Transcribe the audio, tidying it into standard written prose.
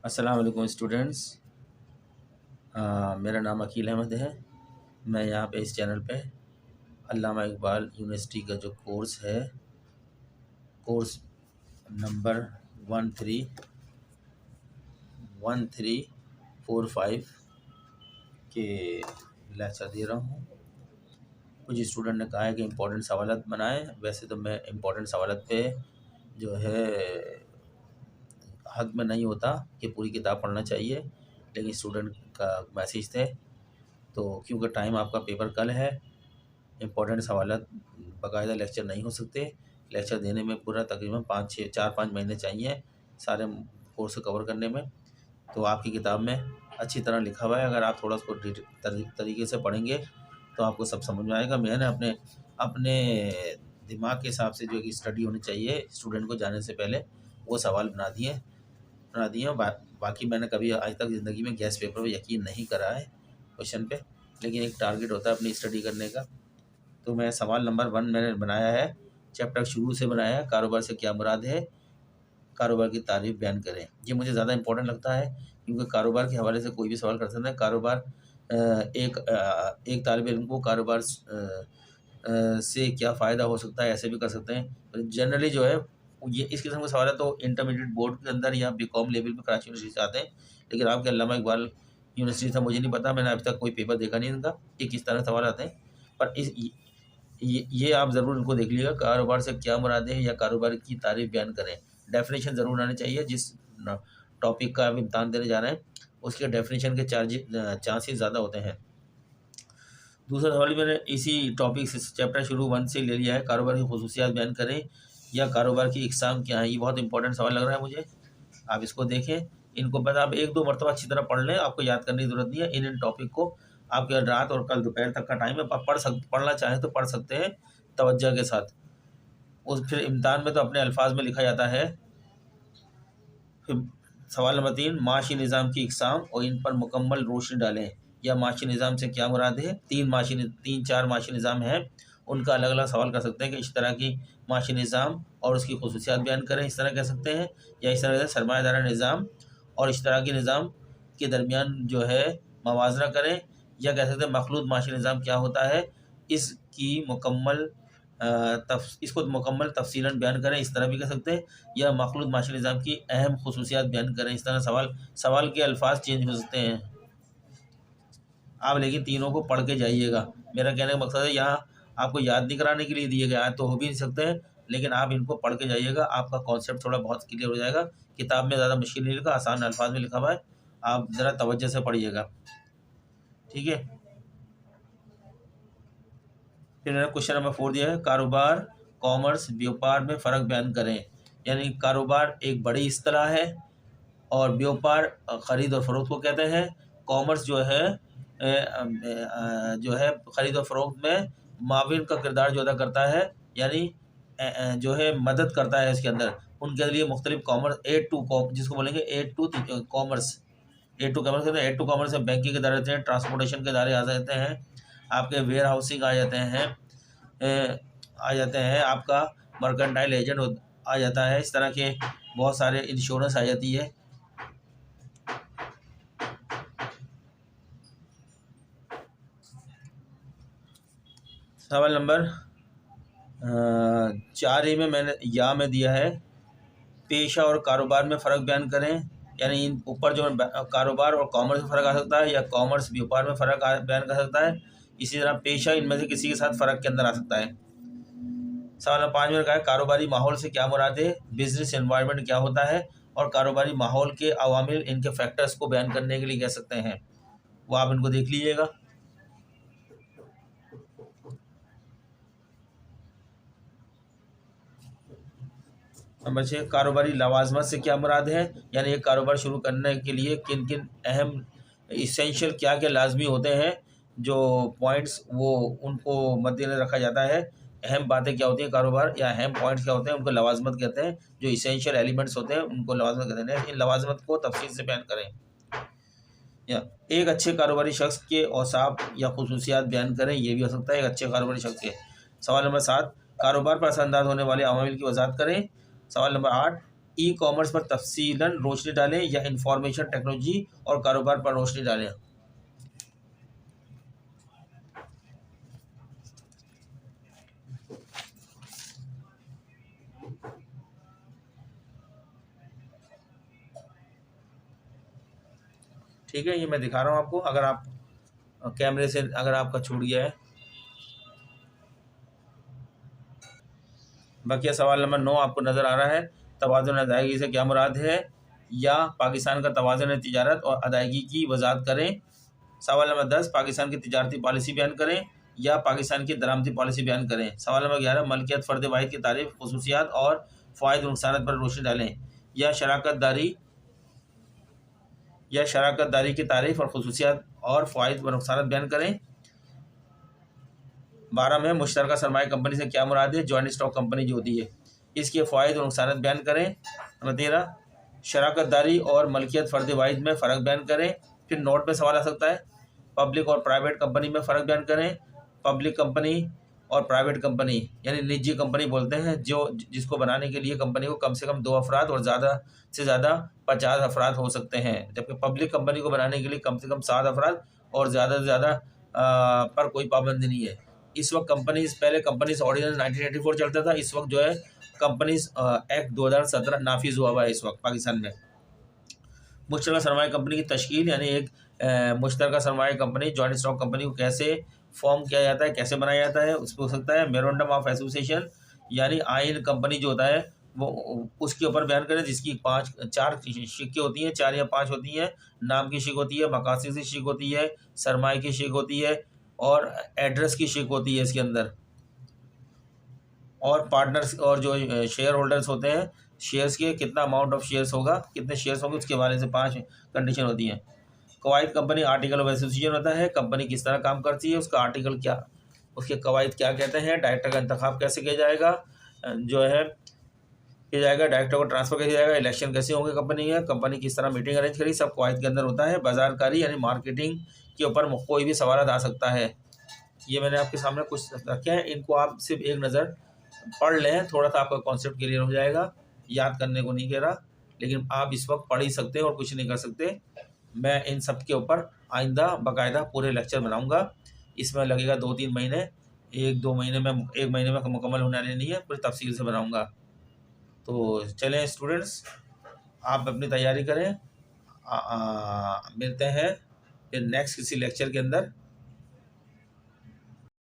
अस्सलाम वालेकुम स्टूडेंट्स। मेरा नाम अकील अहमद है। मैं यहाँ पे इस चैनल पे अल्लामा इकबाल यूनिवर्सिटी का जो कोर्स है, कोर्स नंबर 1345 के लेक्चर दे रहा हूँ। कुछ स्टूडेंट ने कहा है कि इम्पोर्टेंट सवालात बनाएं। वैसे तो मैं इम्पोर्टेंट सवालात पे जो है हक में नहीं होता कि पूरी किताब पढ़ना चाहिए, लेकिन स्टूडेंट का मैसेज थे तो क्योंकि टाइम आपका पेपर कल है, इम्पोर्टेंट सवालात बाकायदा लेक्चर नहीं हो सकते। लेक्चर देने में पूरा तकरीबन 4-5 महीने चाहिए सारे कोर्स को कवर करने में। तो आपकी किताब में अच्छी तरह लिखा हुआ है, अगर आप थोड़ा उसको तरीके से पढ़ेंगे तो आपको सब समझ में आएगा। मैंने अपने अपने दिमाग के हिसाब से जो कि स्टडी होनी चाहिए स्टूडेंट को जाने से पहले, वो सवाल बना दिए। बाकी मैंने कभी आज तक ज़िंदगी में गैस पेपर पर यकीन नहीं करा है क्वेश्चन पे, लेकिन एक टारगेट होता है अपनी स्टडी करने का। तो मैं सवाल नंबर 1 मैंने बनाया है, चैप्टर शुरू से बनाया है, कारोबार से क्या मुराद है, कारोबार की तारीफ बयान करें। ये मुझे ज़्यादा इंपॉर्टेंट लगता है क्योंकि कारोबार के हवाले से कोई भी सवाल कर सकता है। कारोबार एक तालिब इल्म को कारोबार से क्या फ़ायदा हो सकता है ऐसे भी कर सकते हैं। जनरली जो है ये इस किस्म के सवाल है तो इंटरमीडिएट बोर्ड के अंदर या बीकॉम लेवल पे कराची यूनिवर्सिटी से आते हैं, लेकिन आपके अल्लामा इकबाल यूनिवर्सिटी था मुझे नहीं पता, मैंने अभी तक कोई पेपर देखा नहीं इनका कि किस तरह सवाल आते हैं। पर ये आप ज़रूर इनको देख लीजिएगा, कारोबार से क्या मुराद है या कारोबार की तारीफ बयान करें। डेफिनेशन ज़रूर आनी चाहिए। जिस टॉपिक का आप इम्तहान देने जा रहे हैं उसके डेफिनेशन के चांसेस ज़्यादा होते हैं। दूसरा सवाल मैंने इसी टॉपिक से चैप्टर शुरू 1 से ले लिया है, कारोबार की खसूसियात बयान करें या कारोबार की इकसाम क्या है। ये बहुत इंपॉर्टेंट सवाल लग रहा है मुझे, आप इसको देखें। इनको बस आप 1-2 मरतबा अच्छी तरह पढ़ लें, आपको याद करने की ज़रूरत नहीं है। इन टॉपिक को आपके रात और कल दोपहर तक का टाइम है, आप पढ़ना चाहें तो पढ़ सकते हैं तवज्जो के साथ। फिर इम्तहान में तो अपने अल्फाज में लिखा जाता है। फिर सवाल नंबर 3, माशी निज़ाम की इकसाम और इन पर मुकम्मल रोशनी डालें। या माशी निज़ाम से क्या मुराद है। 3-4 माशी निज़ाम हैं, उनका अलग अलग सवाल कर सकते हैं कि इस तरह की माशी निज़ाम और उसकी खसूसियात बयान करें, इस तरह कह सकते हैं। या इस तरह से सरमायादारा निज़ाम और इश्तराकी निज़ाम के दरमियान जो है मवाजना करें। या कह सकते हैं मखलूत माशी निज़ाम क्या होता है, इसको मुकम्मल तफसीलन बयान करें, इस तरह भी कह सकते हैं। या मखलूत माशी निज़ाम की अहम खसूसियात बयान करें। इस तरह सवाल के अल्फाज चेंज हो सकते हैं आप, लेकिन तीनों को पढ़ के जाइएगा। मेरा कहने का मकसद है यहाँ आपको याद नहीं कराने के लिए दिए गए, याद तो हो भी नहीं सकते हैं, लेकिन आप इनको पढ़ के जाइएगा, आपका कॉन्सेप्ट थोड़ा बहुत क्लियर हो जाएगा। किताब में ज़्यादा मुश्किल नहीं लिखा, आसान अल्फाज में लिखा हुआ है, आप ज़रा तवज्जो से पढ़िएगा, ठीक है। फिर मैंने क्वेश्चन नंबर 4 दिया है, कारोबार, कॉमर्स, व्यापार में फ़र्क बयान करें। यानी कारोबार एक बड़ी इस्तिलाह है और व्यापार ख़रीद और फ़रोख्त को कहते हैं। कॉमर्स जो है ख़रीद और फ़रोख्त में माविन का किरदार जो अदा करता है, यानी जो है मदद करता है इसके अंदर। उनके लिए मुख्तलिफ कॉमर्स जिसको बोलेंगे एड टू कॉमर्स कहते हैं। एड टू कॉमर्स में बैंकिंग के दायरे आते हैं, ट्रांसपोर्टेशन के दायरे आ जाते हैं, आपके वेयर हाउसिंग आ जाते हैं, आपका मर्केंटाइल एजेंट आ जाता है, इस तरह के बहुत सारे इंश्योरेंस आ जाती है। सवाल नंबर 4 में मैंने दिया है, पेशा और कारोबार में फ़र्क बयान करें। यानी इन ऊपर जो कारोबार और कॉमर्स में फ़र्क आ सकता है या कॉमर्स व्यापार में फ़र्क बयान कर सकता है, इसी तरह पेशा इनमें से किसी के साथ फ़र्क के अंदर आ सकता है। सवाल नंबर 5 में कहा है, कारोबारी माहौल से क्या मुराद है, बिजनेस एनवायरनमेंट क्या होता है और कारोबारी माहौल के अवामिल, इनके फैक्टर्स को बयान करने के लिए कह सकते हैं। वो आप इनको देख लीजिएगा। नंबर 6, कारोबारी लवाजमत से क्या मुराद है। यानी एक कारोबार शुरू करने के लिए किन किन अहम इसेंशियल क्या क्या लाजमी होते हैं, जो पॉइंट्स वो उनको मद्देनजर रखा जाता है। अहम बातें क्या होती हैं कारोबार, या अहम पॉइंट्स क्या होते हैं, उनको लवाजमत कहते हैं। जो इसेंशियल एलिमेंट्स होते हैं उनको लवाजमत कहते हैं। इन लवाजमत को तफसील से बयान करें। या एक अच्छे कारोबारी शख्स के औसाफ या खसूसियात बयान करें, ये भी हो सकता है एक अच्छे कारोबारी शख्स के। सवाल नंबर 7, कारोबार पर असरअंदाज होने वाले अवामिल की वजाहत करें। सवाल नंबर 8, ई कॉमर्स पर तफसीलन रोशनी डालें या इंफॉर्मेशन टेक्नोलॉजी और कारोबार पर रोशनी डालें। ठीक है, ये मैं दिखा रहा हूँ आपको। अगर आप कैमरे से अगर आपका छूट गया है। बाकी सवाल नंबर 9 आपको नज़र आ रहा है, तवाज़ुन अदायगी से क्या मुराद है, या पाकिस्तान का तवाज़ुन तिजारत और अदायगी की वजाहत करें। सवाल नंबर 10, पाकिस्तान की तिजारती पॉलिसी बयान करें या पाकिस्तान की दरामदी पॉलिसी बयान करें। सवाल नंबर 11, मलकियत फ़र्द वाहिद की तारीफ, खसूसियात और फ़ायद नुकसान पर रोशनी डालें, या शराकत दारी की तारीफ और खसूसियात और फ़ायद व नुकसान बयान करें। 12 में मुश्तरका सरमाया कंपनी से क्या मुराद है, जॉइंट स्टॉक कंपनी जो होती है, इसके फ़ायद और नुकसान बयान करें। नंबर 13, शराकत दारी और मलकियत फ़र्द वाहिद में फ़र्क बयान करें। फिर नोट में सवाल आ सकता है, पब्लिक और प्राइवेट कंपनी में फ़र्क बयान करें। पब्लिक कंपनी और प्राइवेट कंपनी यानी निजी कंपनी बोलते हैं जिसको बनाने के लिए कंपनी को कम से कम 2 अफराद और ज़्यादा से ज़्यादा 50 अफराद हो सकते हैं, जबकि पब्लिक कंपनी को बनाने के लिए कम से कम 7 अफराद और ज़्यादा से ज़्यादा पर कोई पाबंदी नहीं है। इस वक्त पहले कंपनीज ऑर्डिनेंस 1984 चलता था, इस वक्त जो है कंपनीज एक्ट 2017 नाफिज हुआ है इस वक्त पाकिस्तान में। मुश्तरका सरमाया कंपनी की तश्कील यानी एक मुश्तरका सरमाया कंपनी जॉइंट स्टॉक कंपनी को कैसे फॉर्म किया जाता है, कैसे बनाया जाता है, उसको हो सकता है मेमोरेंडम ऑफ एसोसिएशन यानी आइन कंपनी जो होता है वो उसके ऊपर बयान करें, जिसकी 4 शिक्के होती हैं, 4 या 5 होती हैं। नाम की शिक होती है, मकासद की शिक होती है, सरमाए की शिक होती है और एड्रेस की शिक होती है इसके अंदर। और पार्टनर्स और जो शेयर होल्डर्स होते हैं, शेयर्स के कितना अमाउंट ऑफ शेयर्स होगा, कितने शेयर्स होंगे, उसके बारे से 5 कंडीशन होती हैं। कवायद कंपनी आर्टिकल ऑफ एसोसिएशन होता है, कंपनी किस तरह काम करती है, उसका आर्टिकल क्या, उसके कवायद क्या कहते हैं। डायरेक्टर का इंतखाब कैसे किया जाएगा, डायरेक्टर को ट्रांसफ़र कैसे जाएगा, इलेक्शन कैसे होंगे कंपनी किस तरह मीटिंग अरेंज करी, सब कवायद के अंदर होता है। बाजारकारी यानी मार्केटिंग के ऊपर कोई भी सवाल आ सकता है। ये मैंने आपके सामने कुछ रखे हैं, इनको आप सिर्फ एक नज़र पढ़ लें, थोड़ा सा आपका कॉन्सेप्ट क्लियर हो जाएगा। याद करने को नहीं कह रहा, लेकिन आप इस वक्त पढ़ ही सकते हैं और कुछ नहीं कर सकते। मैं इन सब के ऊपर आइंदा बाकायदा पूरे लेक्चर बनाऊंगा। इसमें लगेगा 2-3 महीने, 1 महीने में मुकम्मल होने वाली नहीं है, पूरी तफसील से बनाऊंगा। तो चलें स्टूडेंट्स, आप अपनी तैयारी करें। मिलते हैं फिर नेक्स्ट किसी लेक्चर के अंदर।